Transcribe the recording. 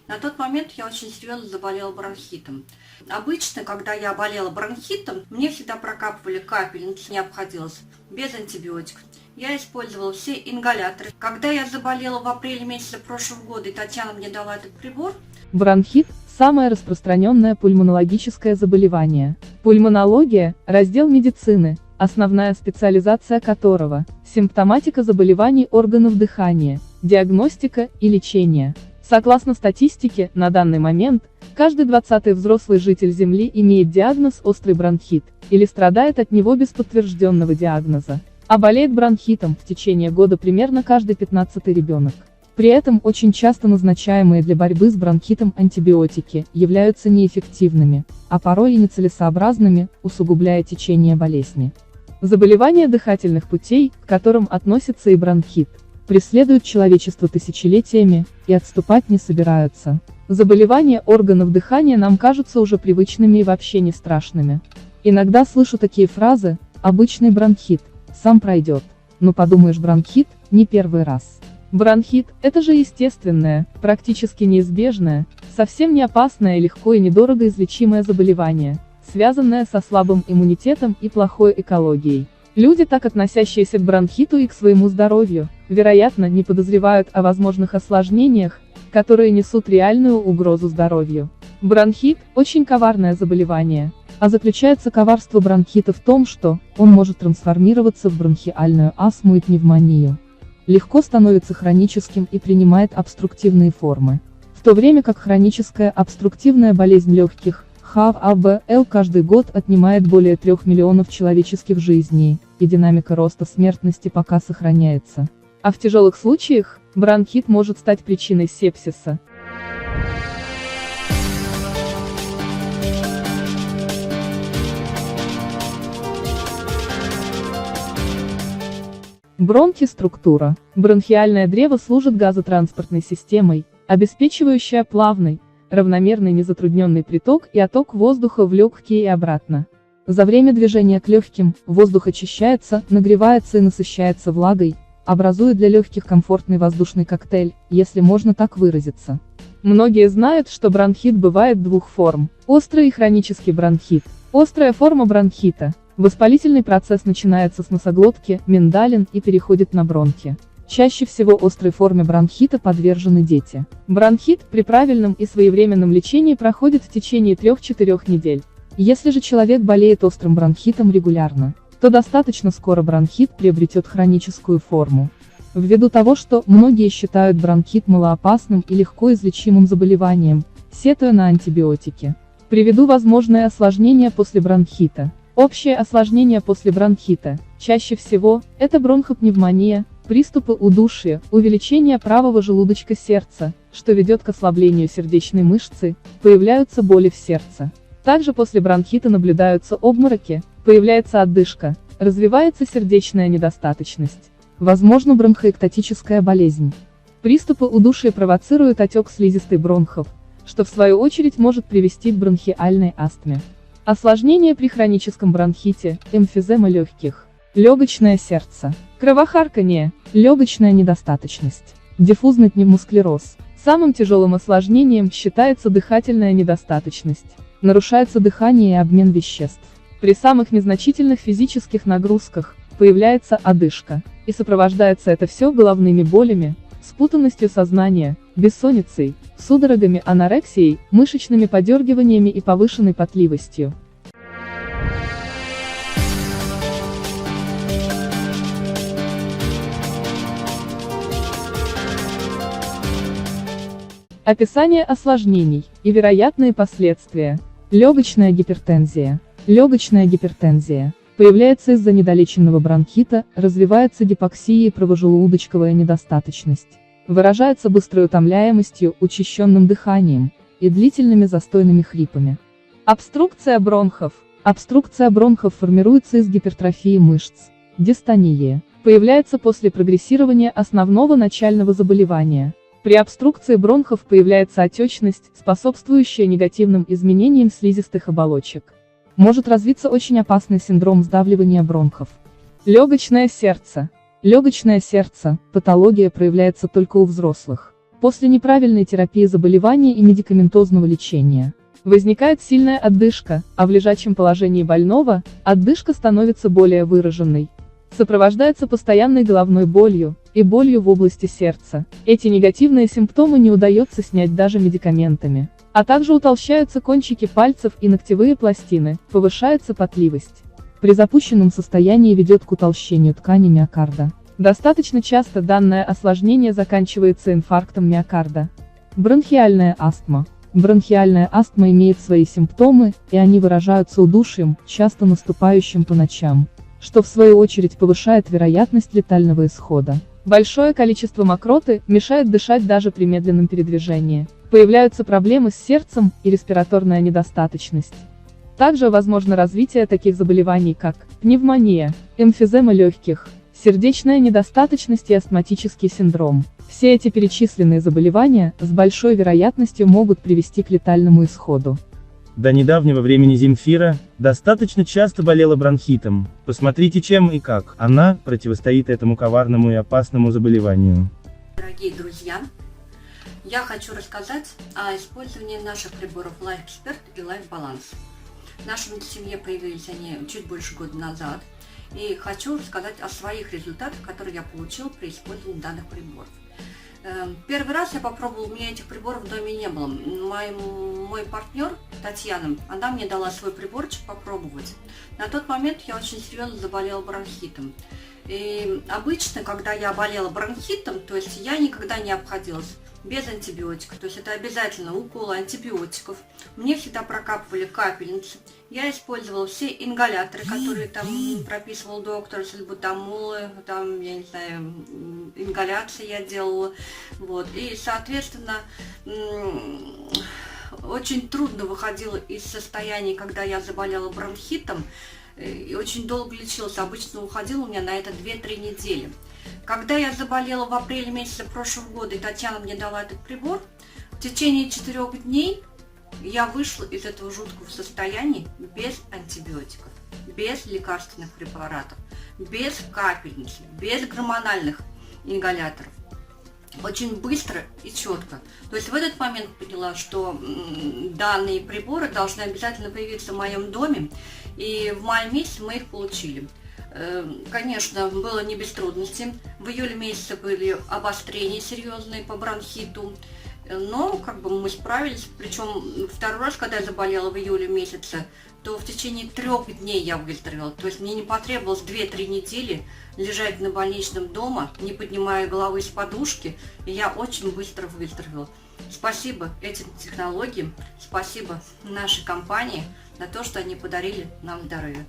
На тот момент я очень серьезно заболела бронхитом. Обычно, когда я болела бронхитом, мне всегда прокапывали капельницы, не обходилось, без антибиотиков. Я использовала все ингаляторы. Когда я заболела в апреле месяце прошлого года, и Татьяна мне дала этот прибор. Бронхит – самое распространенное пульмонологическое заболевание. Пульмонология – раздел медицины, основная специализация которого – симптоматика заболеваний органов дыхания, диагностика и лечение. Согласно статистике, на данный момент, каждый 20-й взрослый житель Земли имеет диагноз острый бронхит, или страдает от него без подтвержденного диагноза. А болеет бронхитом в течение года примерно каждый 15-й ребенок. При этом очень часто назначаемые для борьбы с бронхитом антибиотики являются неэффективными, а порой и нецелесообразными, усугубляя течение болезни. Заболевания дыхательных путей, к которым относится и бронхит, преследуют человечество тысячелетиями, и отступать не собираются. Заболевания органов дыхания нам кажутся уже привычными и вообще не страшными. Иногда слышу такие фразы: «обычный бронхит, сам пройдет». Ну подумаешь, бронхит, не первый раз. Бронхит – это же естественное, практически неизбежное, совсем не опасное и легко и недорого излечимое заболевание, связанное со слабым иммунитетом и плохой экологией. Люди, так относящиеся к бронхиту и к своему здоровью, вероятно, не подозревают о возможных осложнениях, которые несут реальную угрозу здоровью. Бронхит – очень коварное заболевание, а заключается коварство бронхита в том, что он может трансформироваться в бронхиальную астму и пневмонию. Легко становится хроническим и принимает обструктивные формы. В то время как хроническая обструктивная болезнь легких, ХАВ-АБЛ, каждый год отнимает более 3 миллионов человеческих жизней, и динамика роста смертности пока сохраняется. А в тяжелых случаях, бронхит может стать причиной сепсиса. Бронхиструктура. Бронхиальное древо служит газотранспортной системой, обеспечивающая плавный, равномерный незатрудненный приток и отток воздуха в легкие и обратно. За время движения к легким, воздух очищается, нагревается и насыщается влагой, образуя для легких комфортный воздушный коктейль, если можно так выразиться. Многие знают, что бронхит бывает двух форм – острый и хронический бронхит. Острая форма бронхита. Воспалительный процесс начинается с носоглотки, миндалин и переходит на бронхи. Чаще всего острой форме бронхита подвержены дети. Бронхит при правильном и своевременном лечении проходит в течение 3-4 недель. Если же человек болеет острым бронхитом регулярно, то достаточно скоро бронхит приобретет хроническую форму. Ввиду того, что многие считают бронхит малоопасным и легко излечимым заболеванием, сетуя на антибиотики. Приведу возможные осложнения после бронхита. Общее осложнение после бронхита, чаще всего, это бронхопневмония, приступы удушья, увеличение правого желудочка сердца, что ведет к ослаблению сердечной мышцы, появляются боли в сердце. Также после бронхита наблюдаются обмороки, появляется одышка, развивается сердечная недостаточность. Возможно бронхоэктатическая болезнь. Приступы удушья провоцируют отек слизистой бронхов, что в свою очередь может привести к бронхиальной астме. Осложнения при хроническом бронхите, эмфизема легких, легочное сердце, кровохарканье, легочная недостаточность, диффузный пневмосклероз. Самым тяжелым осложнением считается дыхательная недостаточность. Нарушается дыхание и обмен веществ. При самых незначительных физических нагрузках появляется одышка, и сопровождается это все головными болями, спутанностью сознания, бессонницей, судорогами, анорексией, мышечными подергиваниями и повышенной потливостью. Описание осложнений и вероятные последствия. Легочная гипертензия. Легочная гипертензия появляется из-за недолеченного бронхита, развивается гипоксия и правожелудочковая недостаточность. Выражается быстрой утомляемостью, учащенным дыханием и длительными застойными хрипами. Обструкция бронхов. Обструкция бронхов формируется из гипертрофии мышц. Дистония. Появляется после прогрессирования основного начального заболевания. При обструкции бронхов появляется отечность, способствующая негативным изменениям слизистых оболочек. Может развиться очень опасный синдром сдавливания бронхов. Легочное сердце. Легочное сердце, патология проявляется только у взрослых. После неправильной терапии заболевания и медикаментозного лечения возникает сильная отдышка, а в лежачем положении больного отдышка становится более выраженной. Сопровождается постоянной головной болью и болью в области сердца. Эти негативные симптомы не удается снять даже медикаментами. А также утолщаются кончики пальцев и ногтевые пластины, повышается потливость. При запущенном состоянии ведет к утолщению ткани миокарда. Достаточно часто данное осложнение заканчивается инфарктом миокарда. Бронхиальная астма. Бронхиальная астма имеет свои симптомы, и они выражаются удушьем, часто наступающим по ночам, что в свою очередь повышает вероятность летального исхода. Большое количество мокроты мешает дышать даже при медленном передвижении. Появляются проблемы с сердцем и респираторная недостаточность. Также возможно развитие таких заболеваний, как пневмония, эмфизема легких, сердечная недостаточность и астматический синдром. Все эти перечисленные заболевания с большой вероятностью могут привести к летальному исходу. До недавнего времени Земфира достаточно часто болела бронхитом. Посмотрите, чем и как она противостоит этому коварному и опасному заболеванию. Дорогие друзья, я хочу рассказать о использовании наших приборов Life Expert и Life Balance. В нашей семье появились они чуть больше года назад, и хочу рассказать о своих результатах, которые я получила при использовании данных приборов. Первый раз я попробовала, у меня этих приборов в доме не было. Мой партнер Татьяна, она мне дала свой приборчик попробовать. На тот момент я очень серьезно заболела бронхитом. И обычно, когда я болела бронхитом, то есть я никогда не обходилась без антибиотиков, то есть это обязательно уколы антибиотиков. Мне всегда прокапывали капельницы. Я использовала все ингаляторы, которые там прописывал доктор, сальбутамолы, там, я не знаю, ингаляции я делала. Вот. И, соответственно, очень трудно выходила из состояния, когда я заболела бронхитом, и очень долго лечилась. Обычно уходила у меня на это 2-3 недели. Когда я заболела в апреле месяце прошлого года, и Татьяна мне дала этот прибор, в течение 4 дней я вышла из этого жуткого состояния без антибиотиков, без лекарственных препаратов, без капельниц, без гормональных ингаляторов. Очень быстро и четко. То есть в этот момент поняла, что данные приборы должны обязательно появиться в моем доме, и в мае месяце мы их получили. Конечно, было не без трудностей. В июле месяце были обострения серьезные по бронхиту, но как бы мы справились. Причем второй раз, когда я заболела в июле месяце, то в течение 3 дней я выздоровела. То есть мне не потребовалось 2-3 недели лежать на больничном дома, не поднимая головы с подушки, и я очень быстро выздоровела. Спасибо этим технологиям, спасибо нашей компании за то, что они подарили нам здоровье.